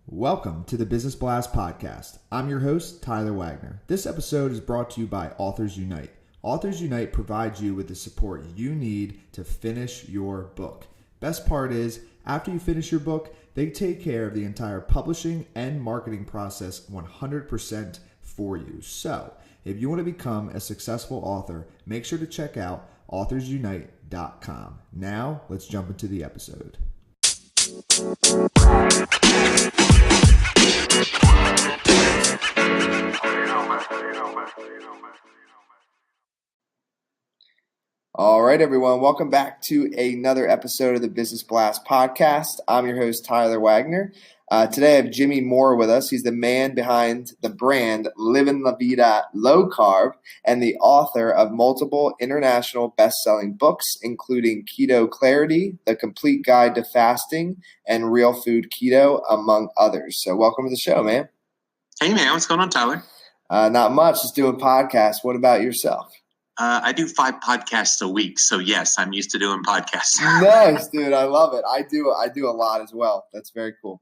Welcome to the Business Blast Podcast. I'm your host, Tyler Wagner. This episode is brought to you by Authors Unite. Authors Unite provides you with the support you need to finish your book. Best part is, after you finish your book, they take care of the entire publishing and marketing process 100% for you. So, if you want to become a successful author, make sure to check out authorsunite.com. Now, let's jump into the episode. All right, everyone. Welcome back to another episode of the Business Blast Podcast. I'm your host, Tyler Wagner. Today I have Jimmy Moore with us. He's the man behind the brand Livin, Vida, Low-Carb, and the author of multiple international best-selling books, including Keto Clarity, The Complete Guide to Fasting, and Real Food Keto, among others. So welcome to the show, man. Hey, man. What's going on, Tyler? Not much. Just doing podcasts. What about yourself? I do 5 podcasts a week, so yes, I'm used to doing podcasts. Nice, dude. I love it. I do a lot as well. That's very cool.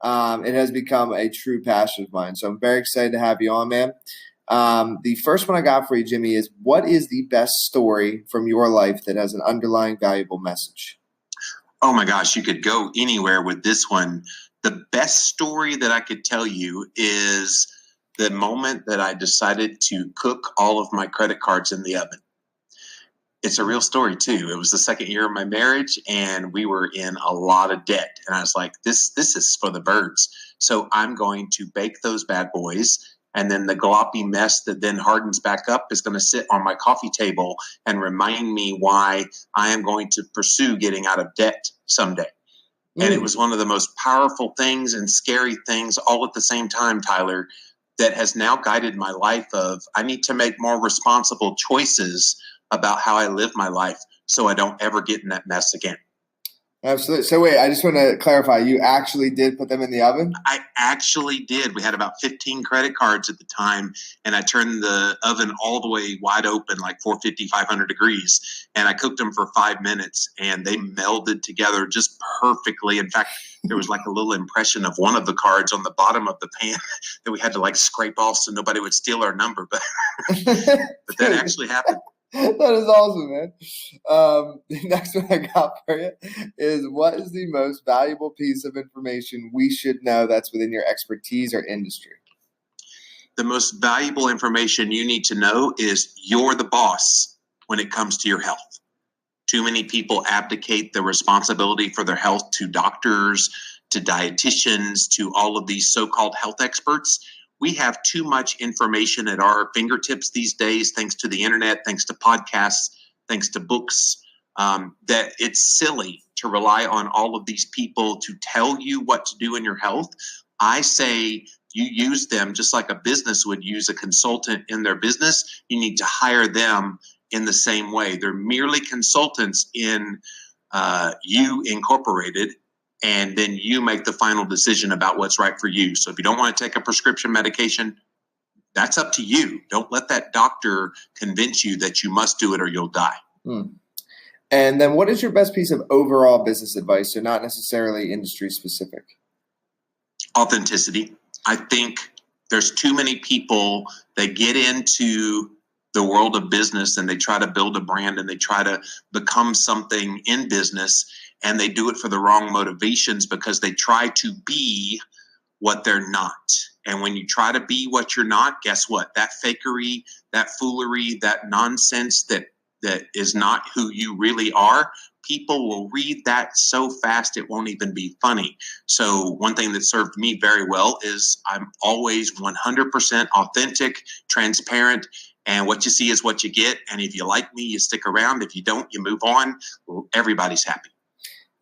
It has become a true passion of mine, so I'm very excited to have you on, man. The first one I got for you, Jimmy, is what is the best story from your life that has an underlying valuable message? Oh, my gosh. You could go anywhere with this one. The best story that I could tell you is the moment that I decided to cook all of my credit cards in the oven. It's a real story, too. It was the second year of my marriage, and we were in a lot of debt. And I was like, this is for the birds. So I'm going to bake those bad boys, and then the gloppy mess that then hardens back up is going to sit on my coffee table and remind me why I am going to pursue getting out of debt someday. And it was one of the most powerful things and scary things all at the same time, Tyler, that has now guided my life of I need to make more responsible choices about how I live my life so I don't ever get in that mess again. Absolutely. So wait, I just want to clarify. You actually did put them in the oven? I actually did. We had about 15 credit cards at the time, and I turned the oven all the way wide open, like 450, 500 degrees, and I cooked them for 5 minutes, and they melded together just perfectly. In fact, there was like a little impression of one of the cards on the bottom of the pan that we had to like scrape off so nobody would steal our number, but that actually happened. That is awesome, man. The next one I got for you is what is the most valuable piece of information we should know that's within your expertise or industry? The most valuable information you need to know is you're the boss when it comes to your health. Too many people abdicate the responsibility for their health to doctors, to dietitians, to all of these so-called health experts. We have too much information at our fingertips these days, thanks to the internet, thanks to podcasts, thanks to books, that it's silly to rely on all of these people to tell you what to do in your health. I say you use them just like a business would use a consultant in their business. You need to hire them in the same way. They're merely consultants in you incorporated, and then you make the final decision about what's right for you. So if you don't want to take a prescription medication, that's up to you. Don't let that doctor convince you that you must do it or you'll die. And then what is your best piece of overall business advice, so not necessarily industry specific? Authenticity. I think there's too many people that get into the world of business and they try to build a brand and they try to become something in business, and they do it for the wrong motivations because they try to be what they're not. And when you try to be what you're not, guess what? That fakery, that foolery, that nonsense that is not who you really are, people will read that so fast it won't even be funny. So one thing that served me very well is I'm always 100% authentic, transparent, and what you see is what you get. And if you like me, you stick around. If you don't, you move on. Everybody's happy.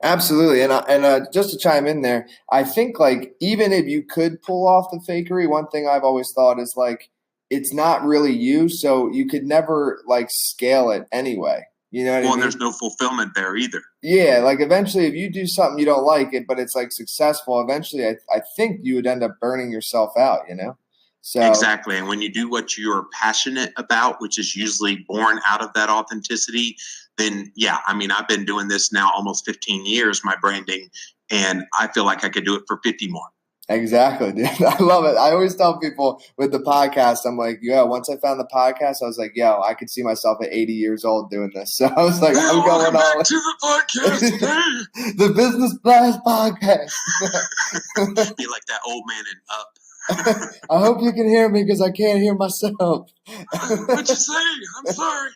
Absolutely. And just to chime in there, I think like even if you could pull off the fakery, one thing I've always thought is like it's not really you, so you could never like scale it anyway. You know what I mean? Well, there's no fulfillment there either. Yeah, like eventually if you do something you don't like it, but it's like successful, eventually I think you would end up burning yourself out, you know? So exactly. And when you do what you're passionate about, which is usually born out of that authenticity, then yeah, I mean, I've been doing this now almost 15 years, my branding, and I feel like I could do it for 50 more. Exactly, dude. I love it. I always tell people with the podcast, I'm like, yeah, once I found the podcast, I was like, yo, I could see myself at 80 years old doing this. So I was like, Hey, I'm welcome going back on to the podcast today. the Business Blast podcast. Be like that old man in Up. I hope you can hear me because I can't hear myself. What'd you say? I'm sorry.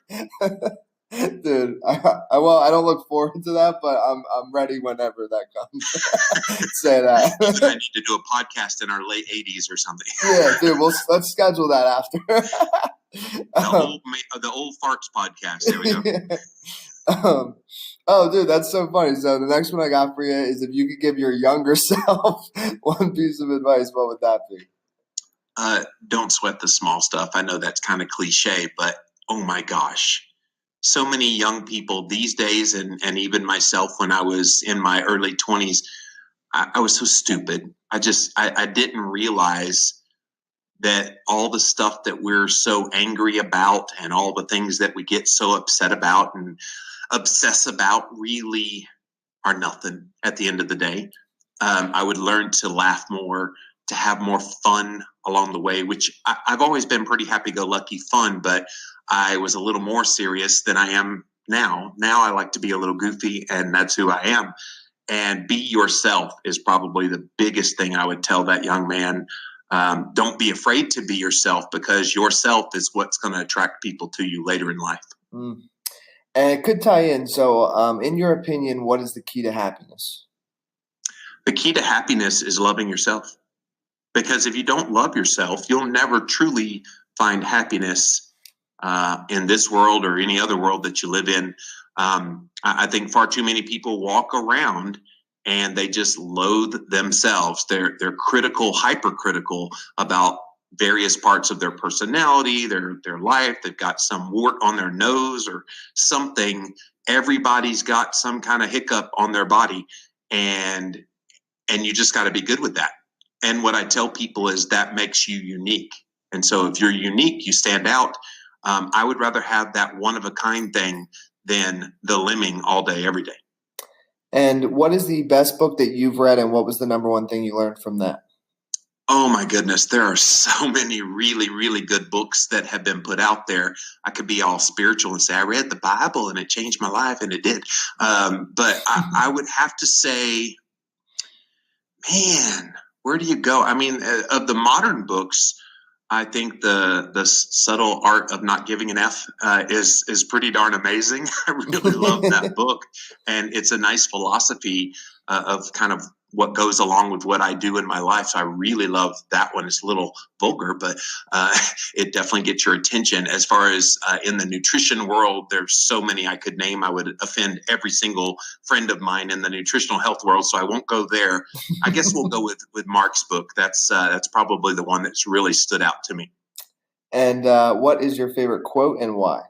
Dude, well, I don't look forward to that, but I'm ready whenever that comes. Say that. You and I need to do a podcast in our late 80s or something. Yeah, dude. Let's schedule that after. The old farts podcast. There we go. Oh, dude, that's so funny. So the next one I got for you is if you could give your younger self one piece of advice, what would that be? Don't sweat the small stuff. I know that's kind of cliche, but oh my gosh. So many young people these days, and even myself when I was in my early 20s, I was so stupid. I didn't realize that all the stuff that we're so angry about and all the things that we get so upset about and obsess about really are nothing at the end of the day. I would learn to laugh more, to have more fun along the way, which I've always been pretty happy-go-lucky fun, but I was a little more serious than I am now. Now I like to be a little goofy, and that's who I am. And be yourself is probably the biggest thing I would tell that young man. Don't be afraid to be yourself, because yourself is what's going to attract people to you later in life. And it could tie in. So in your opinion, what is the key to happiness? The key to happiness is loving yourself. Because if you don't love yourself, you'll never truly find happiness in this world or any other world that you live in. I think far too many people walk around and they just loathe themselves. They're critical, hypercritical about various parts of their personality, their life. They've got some wart on their nose or something. Everybody's got some kind of hiccup on their body, and you just got to be good with that. And what I tell people is that makes you unique. And so if you're unique, you stand out. I would rather have that one-of-a-kind thing than the lemming all day, every day. And what is the best book that you've read, and what was the number one thing you learned from that? Oh, my goodness. There are so many really, really good books that have been put out there. I could be all spiritual and say, I read the Bible and it changed my life, and it did. But I would have to say, man, where do you go? I mean, of the modern books, I think the subtle art of not giving an F is pretty darn amazing. I really love that book, and it's a nice philosophy of kind of what goes along with what I do in my life. So I really love that one. It's a little vulgar, but it definitely gets your attention. As far as in the nutrition world, there's so many I could name. I would offend every single friend of mine in the nutritional health world, so I won't go there. I guess we'll go with Mark's book. That's probably the one that's really stood out to me. And what is your favorite quote and why?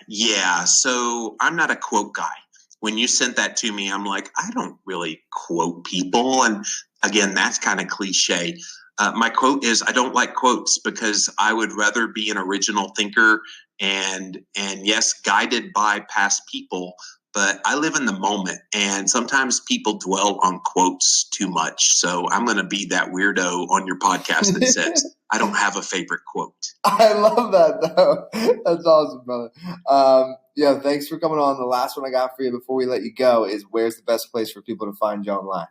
Yeah, so I'm not a quote guy. When you sent that to me, I'm like, I don't really quote people. And again, that's kind of cliche. My quote is, I don't like quotes because I would rather be an original thinker and yes, guided by past people, but I live in the moment, and sometimes people dwell on quotes too much. So I'm going to be that weirdo on your podcast that says, I don't have a favorite quote. I love that, though. That's awesome, brother. Yeah, thanks for coming on. The last one I got for you before we let you go is, where's the best place for people to find you online?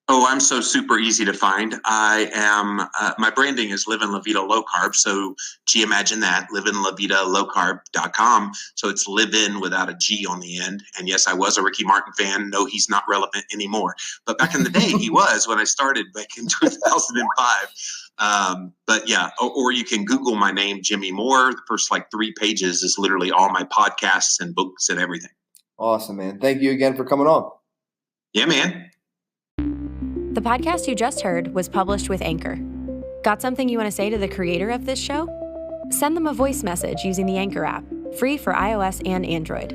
Oh, I'm so super easy to find. I am, my branding is Livin, Vida, Low-Carb. So gee, imagine that, livinlavidalowcarb.com. So it's Livin without a G on the end. And yes, I was a Ricky Martin fan. No, he's not relevant anymore. But back in the day, he was when I started back in 2005. But yeah, or you can Google my name, Jimmy Moore. The first 3 pages is literally all my podcasts and books and everything. Awesome, man. Thank you again for coming on. Yeah, man. The podcast you just heard was published with Anchor. Got something you want to say to the creator of this show? Send them a voice message using the Anchor app, free for iOS and Android.